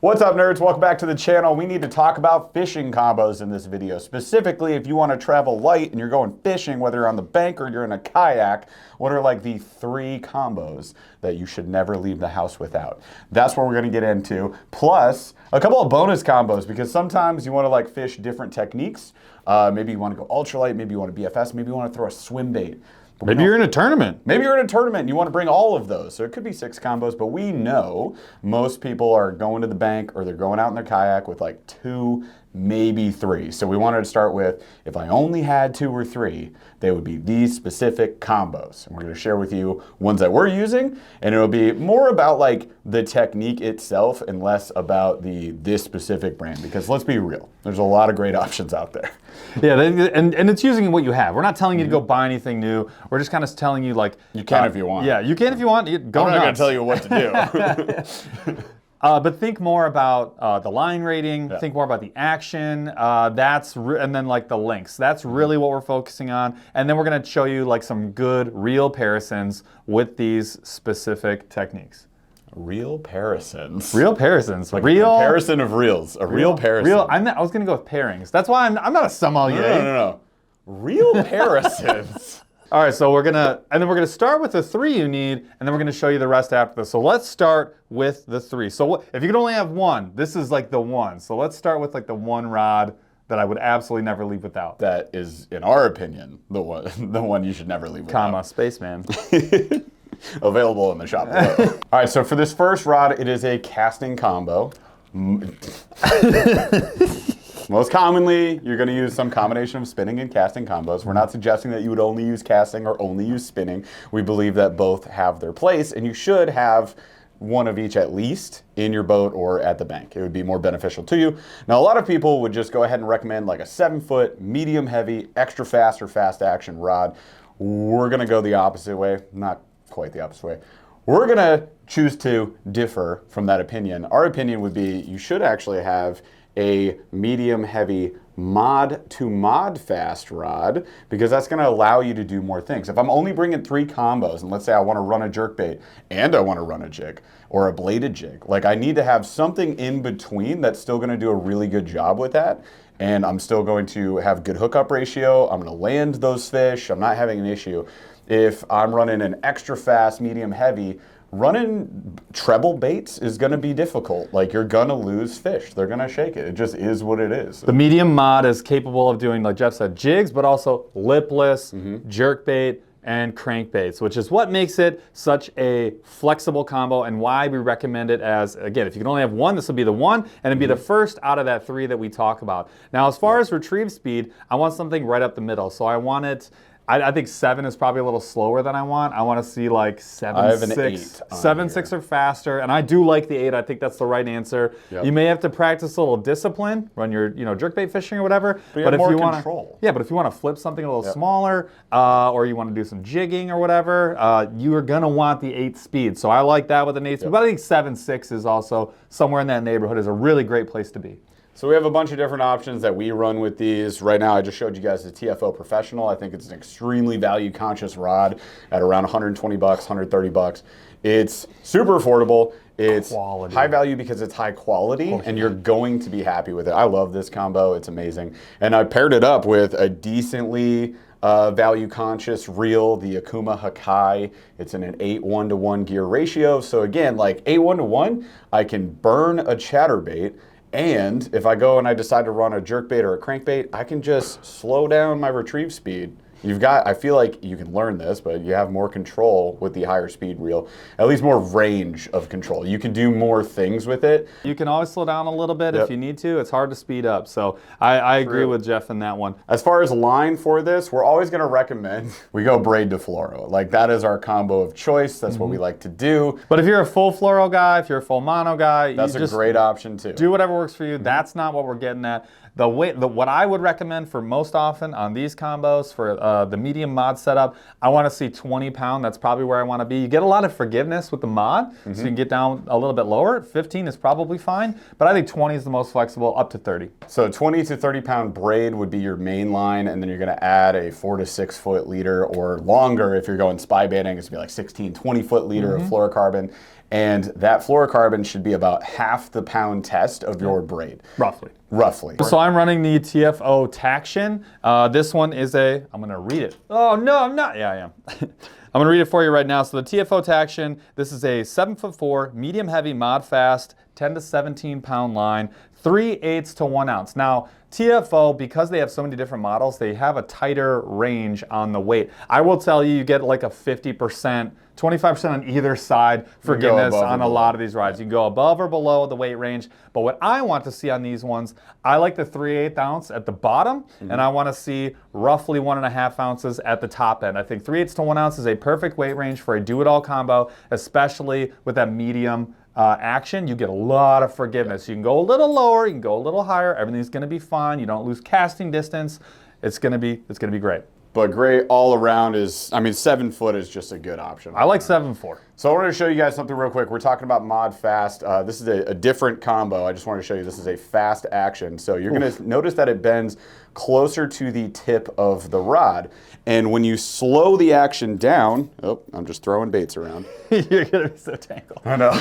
What's up, nerds? Welcome back to the channel. We need to talk about fishing combos in this video. Specifically, if you want to travel light and you're going fishing, whether you're on the bank or you're in a kayak, what are like the 3 combos that you should never leave the house without? That's what we're going to get into. Plus, a couple of bonus combos, because sometimes you want to like fish different techniques. Maybe you want to go ultralight, maybe you want to BFS, maybe you want to throw a swim bait. Maybe you're in a tournament. Maybe you're in a tournament and you want to bring all of those. So it could be 6 combos, but we know most people are going to the bank or they're going out in their kayak with like 2, maybe 3. So we wanted to start with, if I only had 2 or 3, they would be these specific combos. And we're going to share with you ones that we're using, and it'll be more about like the technique itself and less about this specific brand, because let's be real, there's a lot of great options out there. Yeah, and it's using what you have. We're not telling you to go buy anything new. We're just kind of telling you like... You can if you want. Yeah, you can if you want. Go nuts. I'm not going to tell you what to do. But think more about the line rating, think more about the action, and then like the links. That's really what we're focusing on. And then we're gonna show you like some good real parisons with these specific techniques. Real parisons. Real parisons. Like real a comparison of reels. A real parison. Real. I was gonna go with pairings. That's why I'm not a sommelier. No. Real parisons. All right, so we're gonna start with the 3 you need, and then we're gonna show you the rest after this. So let's start with the 3. So if you can only have 1, this is like the 1. So let's start with like the 1 rod that I would absolutely never leave without. That is, in our opinion, the one you should never leave without. Comma, spaceman. Available in the shop below. All right, so for this first rod, it is a casting combo. Most commonly, you're going to use some combination of spinning and casting combos. We're not suggesting that you would only use casting or only use spinning. We believe that both have their place, and you should have one of each at least in your boat or at the bank. It would be more beneficial to you. Now, a lot of people would just go ahead and recommend like a 7-foot, medium heavy, extra fast or fast action rod. We're going to go the opposite way. Not quite the opposite way. We're going to choose to differ from that opinion. Our opinion would be you should actually have a medium heavy mod to mod fast rod, because that's going to allow you to do more things. If I'm only bringing 3 combos, and let's say I want to run a jerkbait and I want to run a jig or a bladed jig, like I need to have something in between that's still going to do a really good job with that, and I'm still going to have good hookup ratio. I'm going to land those fish. I'm not having an issue. If I'm running an extra fast medium heavy, running treble baits is going to be difficult. Like, you're going to lose fish. They're going to shake it. It just is what it is. The medium mod is capable of doing, like Jeff said, jigs, but also lipless, jerkbait, and crankbaits, which is what makes it such a flexible combo and why we recommend it as, again, if you can only have 1, this will be the 1, and it'd be the first out of that 3 that we talk about. Now, as far as retrieve speed, I want something right up the middle. So I want it... I think 7 is probably a little slower than I want. I want to see like 7, 6. 7, 6 or faster, and I do like the 8. I think that's the right answer. Yep. You may have to practice a little discipline, run your jerkbait fishing or whatever. But if you want control. But if you want to flip something a little smaller, or you want to do some jigging or whatever, you are gonna want the 8 speed. So I like that with an 8 speed. But I think 7, 6 is also somewhere in that neighborhood is a really great place to be. So we have a bunch of different options that we run with these. Right now, I just showed you guys the TFO Professional. I think it's an extremely value-conscious rod at around 120 bucks, 130 bucks. It's super affordable. It's high value because it's high quality, and you're going to be happy with it. I love this combo. It's amazing. And I paired it up with a decently value-conscious reel, the Akuma Hakai. It's in an 8:1 gear ratio. So again, like 8:1, I can burn a chatterbait. And if I go and I decide to run a jerkbait or a crankbait, I can just slow down my retrieve speed. I feel like you can learn this, but you have more control with the higher speed reel, at least more range of control. You can do more things with it. You can always slow down a little bit if you need to. It's hard to speed up. So I agree with Jeff in that one. As far as line for this, we're always going to recommend we go braid to fluoro. Like, that is our combo of choice. That's what we like to do. But if you're a full fluoro guy, if you're a full mono guy, that's a great option too. Do whatever works for you. That's not what we're getting at. What I would recommend for most often on these combos for the medium mod setup, I want to see 20 pound. That's probably where I want to be. You get a lot of forgiveness with the mod, so you can get down a little bit lower. 15 is probably fine, but I think 20 is the most flexible, up to 30. So 20 to 30 pound braid would be your main line, and then you're going to add a 4 to 6 foot leader or longer if you're going spy baiting. It's going to be like 16, 20 foot leader of fluorocarbon. And that fluorocarbon should be about half the pound test of your braid. Roughly. Roughly. So I'm running the TFO Taction. This one is I'm going to read it. Oh, no, I'm not. Yeah, I am. I'm going to read it for you right now. So the TFO Taction, this is a 7'4", medium heavy mod fast, 10 to 17 pound line, 3/8 to 1 ounce. Now, TFO, because they have so many different models, they have a tighter range on the weight. I will tell you, you get like a 50%, 25% on either side forgiveness on a lot of these rides. You can go above or below the weight range. But what I want to see on these ones, I like the 3/8 ounce at the bottom, and I want to see roughly 1.5 ounces at the top end. I think 3/8 to 1 ounce is a perfect weight range for a do-it-all combo, especially with that medium action. You get a lot of forgiveness. You can go a little lower, you can go a little higher. Everything's going to be fine. You don't lose casting distance. It's going to be great. But great all around is, I mean, 7 foot is just a good option. I like 7'4". So I wanted to show you guys something real quick. We're talking about mod fast. This is a different combo. I just wanted to show you this is a fast action. So you're going to notice that it bends closer to the tip of the rod. And when you slow the action down, oh, I'm just throwing baits around. You're going to be so tangled. I know.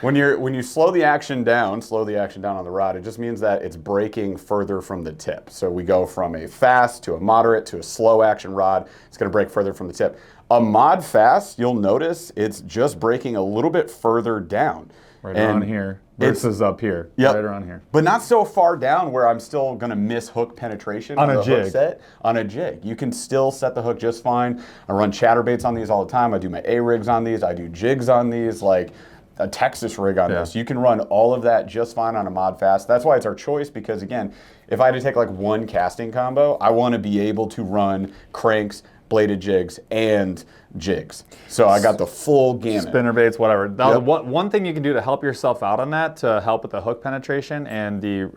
when you slow the action down on the rod, it just means that it's breaking further from the tip. So we go from a fast to a moderate to a slow action rod. It's going to break further from the tip. A mod fast, you'll notice it's just breaking a little bit further down. Right around here versus up here. Yep. Right around here. But not so far down where I'm still going to miss hook penetration on a the jig. Hook set. On a jig. You can still set the hook just fine. I run chatterbaits on these all the time. I do my A-rigs on these. I do jigs on these, like a Texas rig on this. You can run all of that just fine on a mod fast. That's why it's our choice, because again, if I had to take like one casting combo, I want to be able to run cranks, bladed jigs, and jigs. So I got the full gamut. Spinner baits, whatever. Now, one thing you can do to help yourself out on that, to help with the hook penetration and the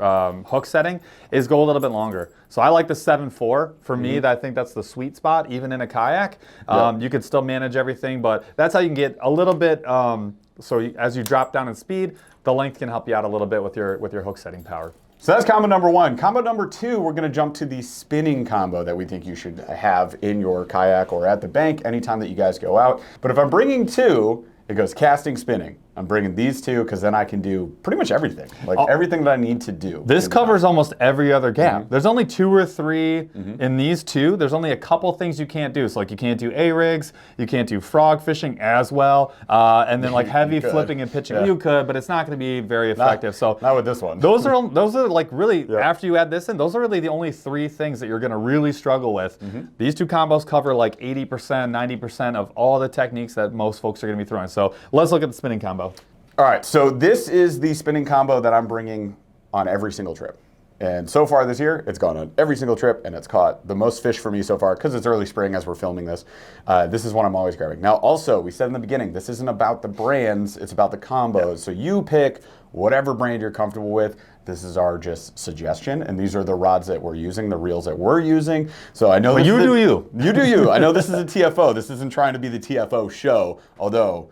hook setting, is go a little bit longer. So I like the 7'4". For me, I think that's the sweet spot, even in a kayak. You can still manage everything, but that's how you can get a little bit, as you drop down in speed, the length can help you out a little bit with your hook setting power. So that's combo number 1. Combo number 2, we're going to jump to the spinning combo that we think you should have in your kayak or at the bank anytime that you guys go out. But if I'm bringing 2, it goes casting, spinning. I'm bringing these 2 because then I can do pretty much everything, like everything that I need to do. This covers almost every other gap. There's only 2 or 3 in these 2. There's only a couple things you can't do. So like you can't do A-rigs, you can't do frog fishing as well, and then like heavy flipping and pitching. You could, but it's not going to be very effective. Not with this one. Those are like really, after you add this in, those are really the only 3 things that you're going to really struggle with. These 2 combos cover like 80%, 90% of all the techniques that most folks are going to be throwing. So let's look at the spinning combo. All right, so this is the spinning combo that I'm bringing on every single trip. And so far this year, it's gone on every single trip, and it's caught the most fish for me so far, because it's early spring as we're filming this. This is one I'm always grabbing. Now, also, we said in the beginning, this isn't about the brands, it's about the combos. So you pick whatever brand you're comfortable with. This is our just suggestion, and these are the rods that we're using, the reels that we're using. So I know you do you. You do you. I know this is a TFO. This isn't trying to be the TFO show, although...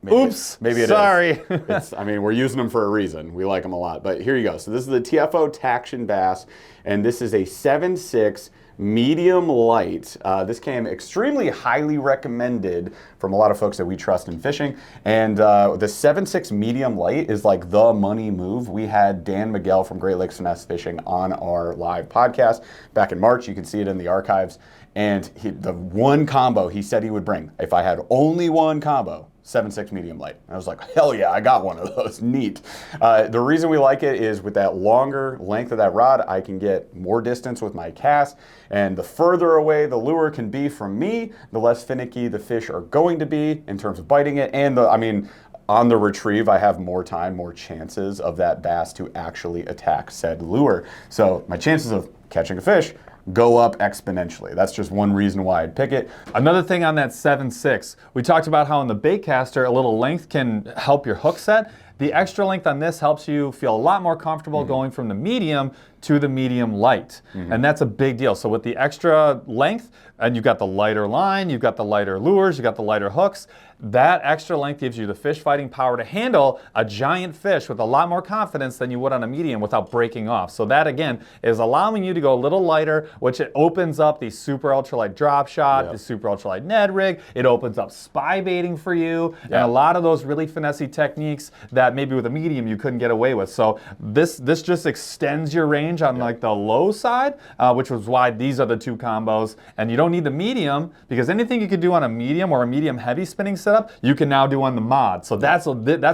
Maybe it Sorry. is. I mean, we're using them for a reason. We like them a lot. But here you go. So this is the TFO Taction Bass, and this is a 7.6 medium light. This came extremely highly recommended from a lot of folks that we trust in fishing. And the 7.6 medium light is like the money move. We had Dan Miguel from Great Lakes Finesse Fishing on our live podcast back in March. You can see it in the archives. And the one combo he said he would bring, if I had only one combo, 7.6 medium light. I was like, hell yeah, I got one of those. Neat. The reason we like it is with that longer length of that rod, I can get more distance with my cast. And the further away the lure can be from me, the less finicky the fish are going to be in terms of biting it. And on the retrieve, I have more time, more chances of that bass to actually attack said lure. So my chances of catching a fish go up exponentially. That's just one reason why I'd pick it. Another thing on that 7.6, we talked about how in the baitcaster, a little length can help your hook set. The extra length on this helps you feel a lot more comfortable going from the medium to the medium light. And that's a big deal. So with the extra length, and you've got the lighter line, you've got the lighter lures, you've got the lighter hooks, that extra length gives you the fish fighting power to handle a giant fish with a lot more confidence than you would on a medium without breaking off. So that again is allowing you to go a little lighter, which it opens up the super ultralight drop shot, the super ultralight Ned rig. It opens up spy baiting for you, and a lot of those really finessey techniques that maybe with a medium you couldn't get away with. So this just extends your range on like the low side, which was why these are the two combos. And you don't need the medium, because anything you could do on a medium or a medium heavy spinning setup, you can now do on the mod. So that's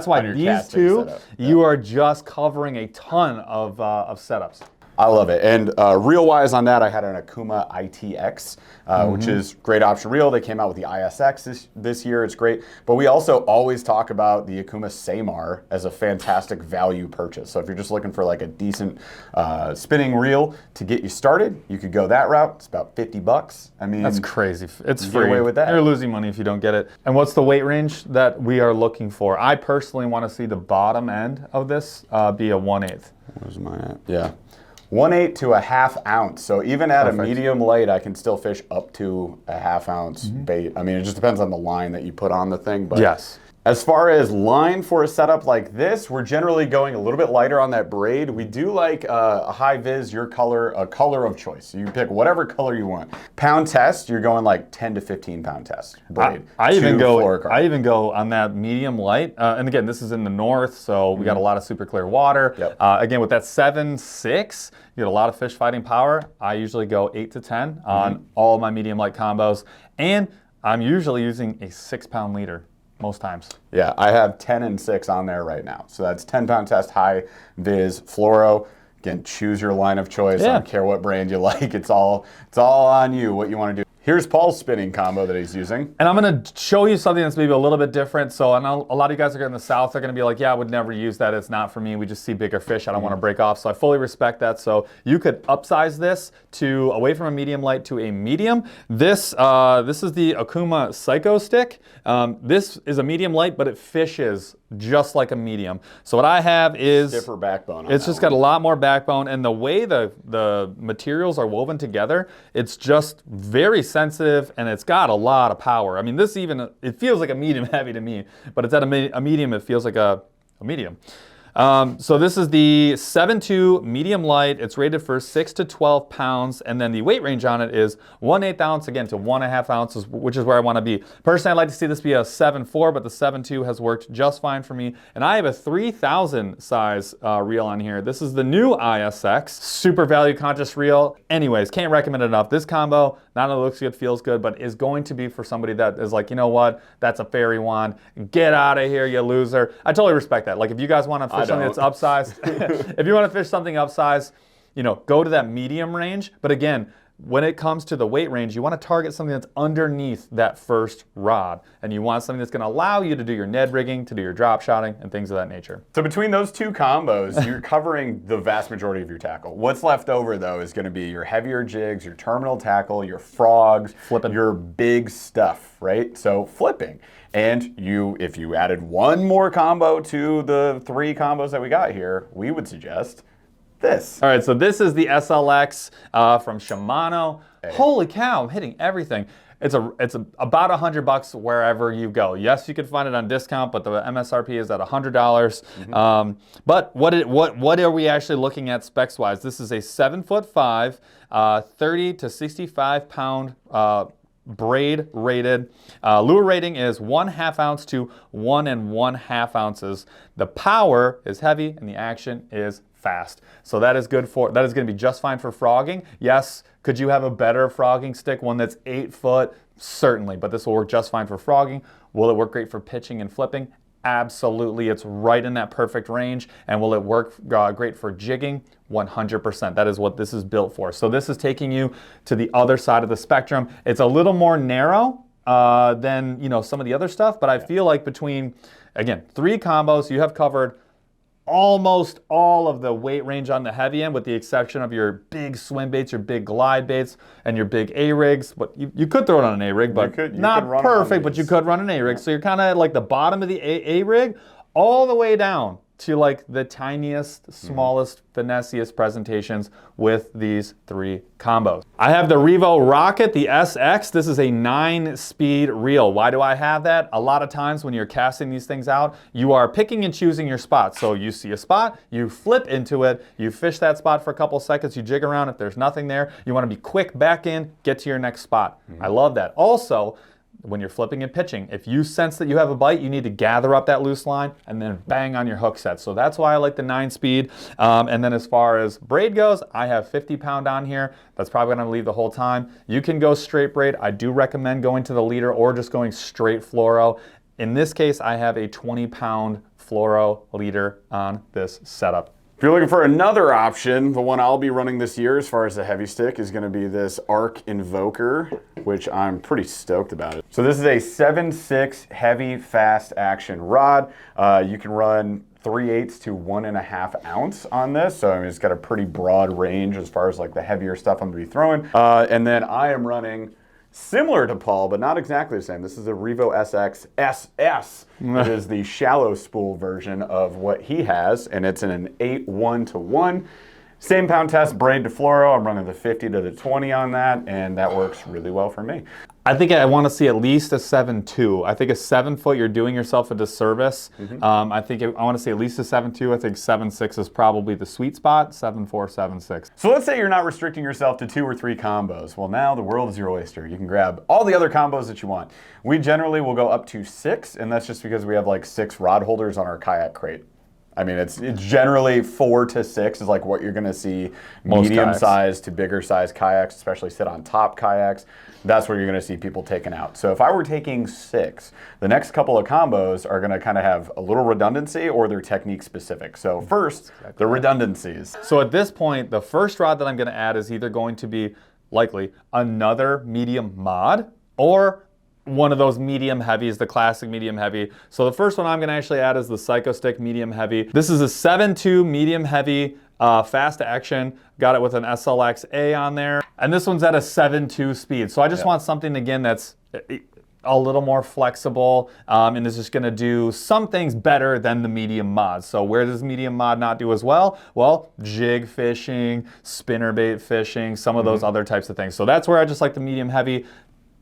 why these two, you are just covering a ton of setups. I love it. And reel-wise on that, I had an Akuma ITX, which is great option reel. They came out with the ISX this year. It's great. But we also always talk about the Akuma Samar as a fantastic value purchase. So if you're just looking for like a decent spinning reel to get you started, you could go that route. It's about $50. I mean, that's crazy. It's you free. get away with that. You're losing money if you don't get it. And what's the weight range that we are looking for? I personally want to see the bottom end of this be a 1/8. Where's mine at? Yeah. 1/8 to a 1/2 ounce. So even at a medium light, I can still fish up to a 1/2 ounce bait. I mean, it just depends on the line that you put on the thing. But yes. As far as line for a setup like this, we're generally going a little bit lighter on that braid. We do like a high vis, your color, a color of choice. So you can pick whatever color you want. Pound test, you're going like 10 to 15 pound test braid. I even go on that medium light. And again, this is in the north, so we got a lot of super clear water. Again, with that 7.6, you get a lot of fish fighting power. I usually go 8 to 10 on all of my medium light combos. And I'm usually using a 6-pound leader. Most times. Yeah, I have 10 and 6 on there right now. So that's 10-pound test, high vis, fluoro. Again, choose your line of choice. I don't care what brand you like. It's all on you, what you want to do. Here's Paul's spinning combo that he's using. And I'm going to show you something that's maybe a little bit different. So I know a lot of you guys are in the South are going to be like, yeah, I would never use that. It's not for me. We just see bigger fish. I don't want to break off. So I fully respect that. So you could upsize this to away from a medium light to a medium. This is the Akuma Psycho Stick. This is a medium light, but it fishes just like a medium. So what I have is stiffer backbone. It's just got a lot more backbone, and the way the materials are woven together, it's just very sensitive, and it's got a lot of power. I mean, this even, it feels like a medium heavy to me, but it's at a medium, it feels like a medium. So this is the 7.2 medium light. It's rated for 6 to 12 pounds, and then the weight range on it is 1/8 ounce again to 1.5 ounces, which is where I want to be. Personally, I'd like to see this be a 7.4, but the 7.2 has worked just fine for me. And I have a 3,000 size reel on here. This is the new ISX, super value conscious reel. Anyways, can't recommend it enough. This combo not only looks good, feels good, but is going to be for somebody that is like, you know what, that's a fairy wand. Get out of here, you loser. I totally respect that. Like if you guys want to fish something that's upsized, if you want to fish something upsized, you know, go to that medium range. But again, when it comes to the weight range, you want to target something that's underneath that first rod. And you want something that's going to allow you to do your Ned rigging, to do your drop shotting, and things of that nature. So between those two combos, you're covering the vast majority of your tackle. What's left over, though, is going to be your heavier jigs, your terminal tackle, your frogs, flipping, your big stuff, right? So flipping. And if you added one more combo to the 3 combos that we got here, we would suggest this. All right, so this is the SLX from Shimano. Hey. Holy cow, I'm hitting everything. It's about $100 wherever you go. Yes, you could find it on discount, but the MSRP is at $100. But what are we actually looking at specs wise? This is a 7'5", 30 to 65 pound braid rated. Lure rating is 1/2 ounce to 1 1/2 ounces. The power is heavy and the action is fast. So that is going to be just fine for frogging. Yes, could you have a better frogging stick, one that's 8 foot? Certainly, but this will work just fine for frogging. Will it work great for pitching and flipping? Absolutely, it's right in that perfect range. And will it work great for jigging? 100%. That is what this is built for. So this is taking you to the other side of the spectrum. It's a little more narrow than some of the other stuff, but I feel like between, again, 3 combos, you have covered almost all of the weight range on the heavy end, with the exception of your big swim baits, your big glide baits, and your big A-rigs. But you could throw it on an A-rig, but not perfect, but you could run an A-rig. So you're kind of at like the bottom of the A-rig all the way down to like the tiniest, smallest, finessiest presentations with these 3 combos. I have the Revo Rocket, the SX. This is a 9-speed reel. Why do I have that? A lot of times when you're casting these things out, you are picking and choosing your spots. So you see a spot, you flip into it, you fish that spot for a couple seconds, you jig around. If there's nothing there, you want to be quick back in, get to your next spot. I love that. Also, when you're flipping and pitching, if you sense that you have a bite, you need to gather up that loose line and then bang on your hook set. So that's why I like the 9-speed. And then as far as braid goes, I have 50-pound on here. That's probably gonna leave the whole time. You can go straight braid. I do recommend going to the leader or just going straight fluoro. In this case, I have a 20-pound fluoro leader on this setup. If you're looking for another option, the one I'll be running this year as far as the heavy stick is going to be this Arc Invoker, which I'm pretty stoked about it. So this is a 7/6 heavy fast action rod. You can run 3/8 to 1.5 ounce on this. So I mean, it's got a pretty broad range as far as like the heavier stuff I'm going to be throwing. And then I am running similar to Paul, but not exactly the same. This is a Revo SX SS. It is the shallow spool version of what he has, and it's in an 8:1:1. Same pound test, braid to fluoro. I'm running the 50 to the 20 on that, and that works really well for me. I think I want to see at least a 7.2. I think a 7-foot, you're doing yourself a disservice. I think I want to see at least a 7.2. I think 7.6 is probably the sweet spot. 7.4, 7.6. So let's say you're not restricting yourself to 2 or 3 combos. Well, now the world is your oyster. You can grab all the other combos that you want. We generally will go up to 6, and that's just because we have like 6 rod holders on our kayak crate. I mean, it's generally 4 to 6 is like what you're going to see medium-sized to bigger-sized kayaks, especially sit on top kayaks. That's where you're going to see people taking out. So if I were taking 6, the next couple of combos are going to kind of have a little redundancy or they're technique specific. So first, the redundancies. So at this point, the first rod that I'm going to add is either going to be likely another medium mod or one of those medium heavies, the classic medium heavy. So the first one I'm going to actually add is the Psycho Stick medium heavy. This is a 7.2 medium heavy fast action. Got it with an SLX-A on there. And this one's at a 7.2 speed. So I just want something, again, that's a little more flexible and is just going to do some things better than the medium mod. So where does medium mod not do as well? Well, jig fishing, spinnerbait fishing, some of those other types of things. So that's where I just like the medium heavy.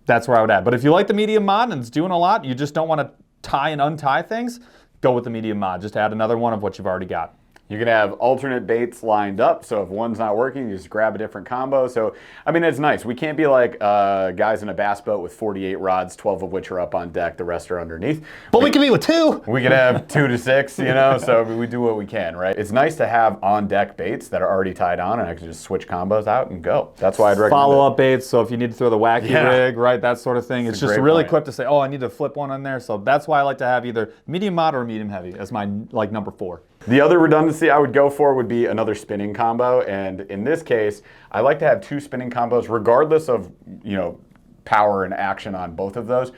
That's where I would add. But if you like the medium mod and it's doing a lot, you just don't want to tie and untie things, go with the medium mod. Just add another one of what you've already got. You can have alternate baits lined up, so if one's not working, you just grab a different combo. So, I mean, it's nice. We can't be like guys in a bass boat with 48 rods, 12 of which are up on deck, the rest are underneath. But we can be with 2. We can have 2 to 6, you know, so we do what we can, right? It's nice to have on-deck baits that are already tied on, and I can just switch combos out and go. That's why I'd recommend follow-up baits, so if you need to throw the wacky rig, right, that sort of thing. It's just really quick to say, oh, I need to flip one on there. So that's why I like to have either medium mod or medium heavy as my like number 4. The other redundancy I would go for would be another spinning combo, and in this case, I like to have 2 spinning combos regardless of, you know, power and action on both of those.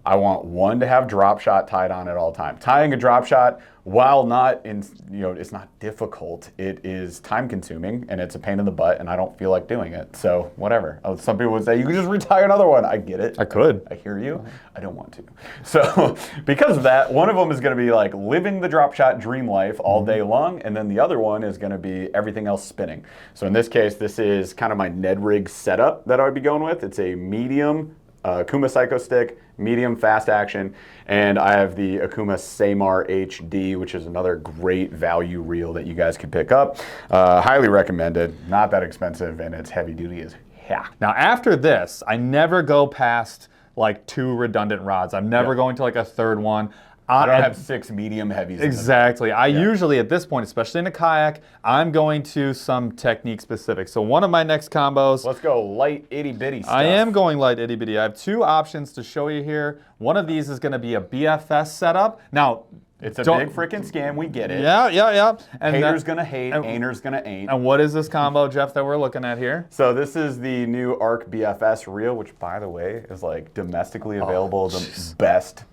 I want one to have drop shot tied on at all time. Tying a drop shot, while not in, you know, it's not difficult, it is time consuming and it's a pain in the butt and I don't feel like doing it. So whatever. Some people would say, you could just retie another one. I get it. I could. I hear you. I don't want to. So because of that, one of them is going to be like living the drop shot dream life all day long. And then the other one is going to be everything else spinning. So in this case, this is kind of my Ned rig setup that I would be going with. It's a medium Akuma Psycho Stick, medium fast action, and I have the Akuma Samar HD, which is another great value reel that you guys can pick up. Highly recommended, not that expensive, and it's heavy duty as heck. Now after this, I never go past like 2 redundant rods. I'm never going to like a 3rd one. I don't have 6 medium heavies. Exactly. I usually, at this point, especially in a kayak, I'm going to some technique specific. So one of my next combos. Let's go light itty bitty stuff. I am going light itty bitty. I have 2 options to show you here. One of these is going to be a BFS setup. Now, it's a big freaking scam. We get it. Yeah. And haters gonna hate, ainers gonna ain't. And what is this combo, Jeff, that we're looking at here? So this is the new Arc BFS reel, which, by the way, is like domestically available, the best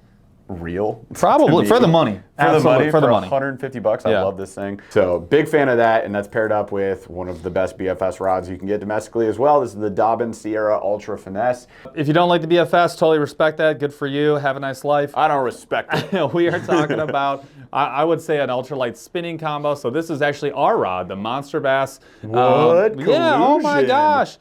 real. Probably for the money. Absolutely, For the money. 150 bucks. I Yeah. love this thing. So big fan of that, and that's paired up with one of the best BFS rods you can get domestically as well. This is the Dobbin Sierra Ultra Finesse. If you don't like the BFS, totally respect that. Good for you. Have a nice life. I don't respect it. We are talking about, I would say, an ultralight spinning combo. So this is actually our rod, the Monster Bass. What? Yeah, oh my Collusion. gosh.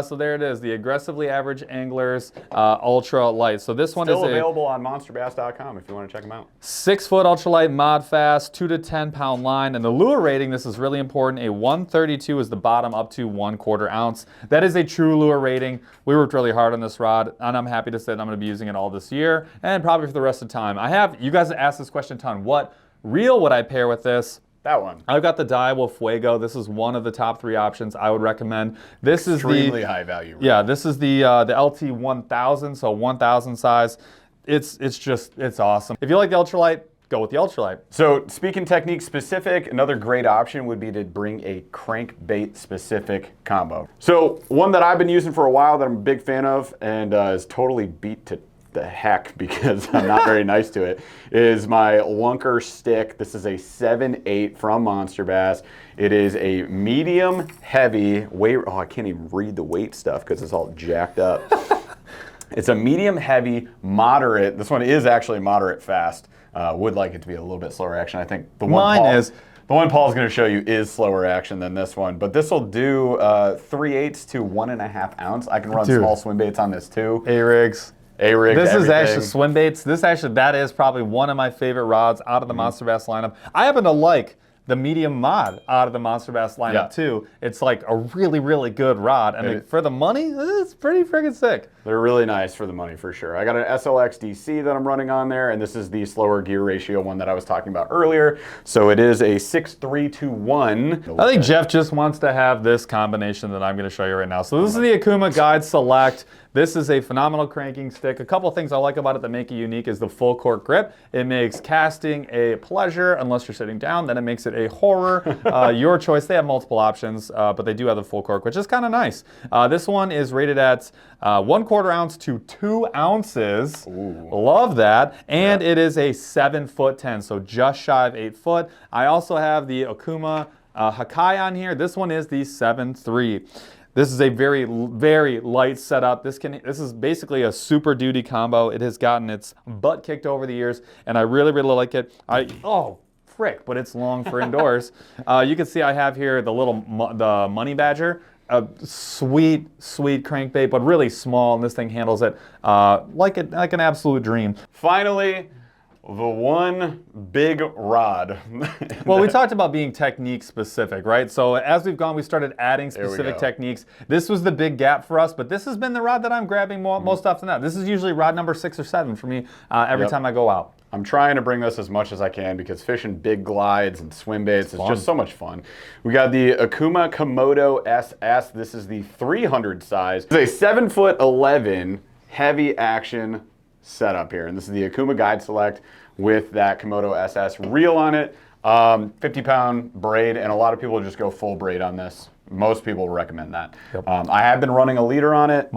So there it is, the Aggressively Average Anglers Ultra Light. So this one Still is available on monsterbass.com if you want to check them out. 6-foot ultralight mod fast, 2 to 10 pound line, and the lure rating, this is really important, a 132 is the bottom up to 1/4 ounce. That is a true lure rating. We worked really hard on this rod, and I'm happy to say that I'm going to be using it all this year and probably for the rest of the time. You guys have asked this question a ton. What reel would I pair with this? That one. I've got the Daiwa Fuego. This is one of the top 3 options I would recommend. This is Extremely high value. Yeah, this is the LT 1000, so 1000 size. It's awesome. If you like the ultralight, go with the ultralight. So speaking technique specific, another great option would be to bring a crankbait specific combo. So one that I've been using for a while that I'm a big fan of and is totally beat to the heck because I'm not very nice to it, is my Lunker stick. This is a 7/8 from Monster Bass. It is a medium heavy weight. Oh, I can't even read the weight stuff because it's all jacked up. It's a medium heavy, moderate. This one is actually moderate fast. Would like it to be a little bit slower action. I think the one the one Paul's going to show you is slower action than this one, but this will do 3/8 to 1.5 ounce. I can run small swim baits on this too. A-rigs. A-rigs. This is everything. actually swim baits. That is probably one of my favorite rods out of the Monster Bass lineup. I happen to like the medium mod out of the Monster Bass lineup too. It's like a really, really good rod. And for the money, it's pretty friggin' sick. They're really nice for the money for sure. I got an SLX DC that I'm running on there, and this is the slower gear ratio one that I was talking about earlier. So it is a 6/3 to 1. I think Jeff just wants to have this combination that I'm going to show you right now. So this is the Akuma Guide Select. This is a phenomenal cranking stick. A couple things I like about it that make it unique is the full cork grip. It makes casting a pleasure unless you're sitting down, then it makes it a horror. Your choice. They have multiple options, but they do have the full cork, which is kind of nice. This one is rated at 1/4 ounce to 2 ounces. Ooh. Love that. And it is a 7'10", so just shy of 8 foot. I also have the Akuma Hakai on here. This one is the 7'3". This is a very, very light setup. This is basically a Super Duty combo. It has gotten its butt kicked over the years, and I really, really like it. Oh, frick, but it's long for indoors. You can see I have here the the Money Badger. A sweet, sweet crankbait, but really small, and this thing handles it like an absolute dream. Finally, the one big rod. Well, we talked about being technique specific, right? So as we've gone, we started adding specific techniques. This was the big gap for us, but this has been the rod that I'm grabbing most often now. This is usually rod number 6 or 7 for me every time I go out. I'm trying to bring this as much as I can because fishing big glides and swim baits is just so much fun. We got the Akuma Komodo SS. This is the 300 size. It's a 7'11" heavy action setup here. And this is the Akuma Guide Select with that Komodo SS reel on it. 50-pound braid, and a lot of people just go full braid on this. Most people recommend that. Yep. I have been running a leader on it.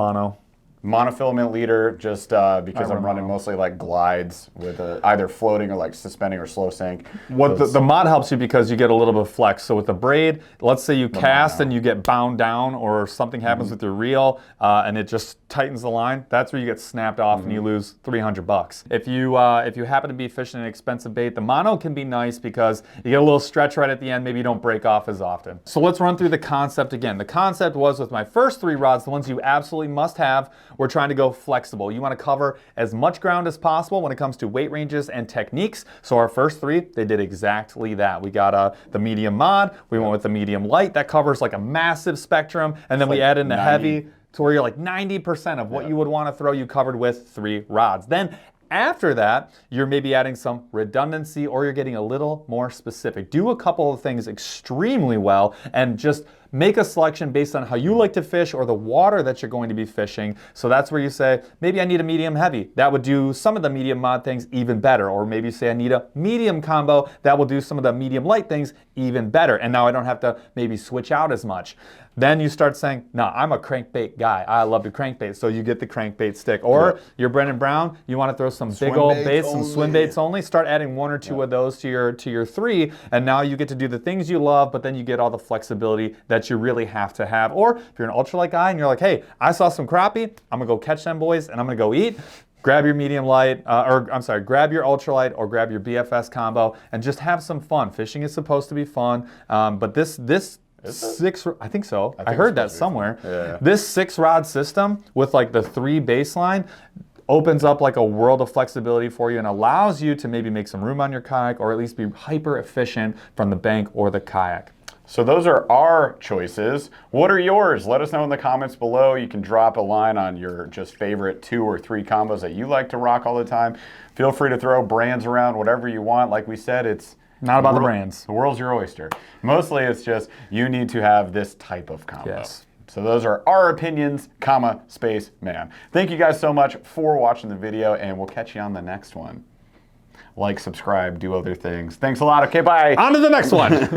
Monofilament leader, just because I'm running mostly like glides with either floating or like suspending or slow sink. The mod helps you because you get a little bit of flex. So with the braid, let's say you cast and you get bound down or something happens with your reel and it just tightens the line, that's where you get snapped off and you lose 300 bucks. If you happen to be fishing an expensive bait, the mono can be nice because you get a little stretch right at the end, maybe you don't break off as often. So let's run through the concept again. The concept was with my first 3 rods, the ones you absolutely must have, we're trying to go flexible. You want to cover as much ground as possible when it comes to weight ranges and techniques. So our first 3, they did exactly that. We got the medium mod, we went with the medium light, that covers like a massive spectrum, and then we add in the heavy to where you're like 90% of what you would want to throw, you covered with 3 rods. Then after that, you're maybe adding some redundancy or you're getting a little more specific. Do a couple of things extremely well and just make a selection based on how you like to fish or the water that you're going to be fishing. So that's where you say, maybe I need a medium heavy. That would do some of the medium mod things even better. Or maybe you say I need a medium combo. That will do some of the medium light things even better. And now I don't have to maybe switch out as much. Then you start saying, no, I'm a crankbait guy. I love to crankbait. So you get the crankbait stick. Or you're Brendan Brown, you want to throw some big old baits, some swim baits only. Start adding 1 or 2 of those to your 3. And now you get to do the things you love, but then you get all the flexibility that you really have to have. Or if you're an ultralight guy and you're like, hey, I saw some crappie, I'm going to go catch them boys and I'm going to go eat. Grab your medium light, grab your ultralight or grab your BFS combo and just have some fun. Fishing is supposed to be fun, but this I think so. I heard that somewhere. Yeah. This 6-rod system with like the 3 baseline opens up like a world of flexibility for you and allows you to maybe make some room on your kayak or at least be hyper efficient from the bank or the kayak. So those are our choices. What are yours? Let us know in the comments below. You can drop a line on your just favorite 2 or 3 combos that you like to rock all the time. Feel free to throw brands around, whatever you want. Like we said, it's not about the brands. The world's your oyster. Mostly it's just you need to have this type of combo. Yes. So those are our opinions, space man. Thank you guys so much for watching the video and we'll catch you on the next one. Like, subscribe, do other things. Thanks a lot. Okay, bye. On to the next one.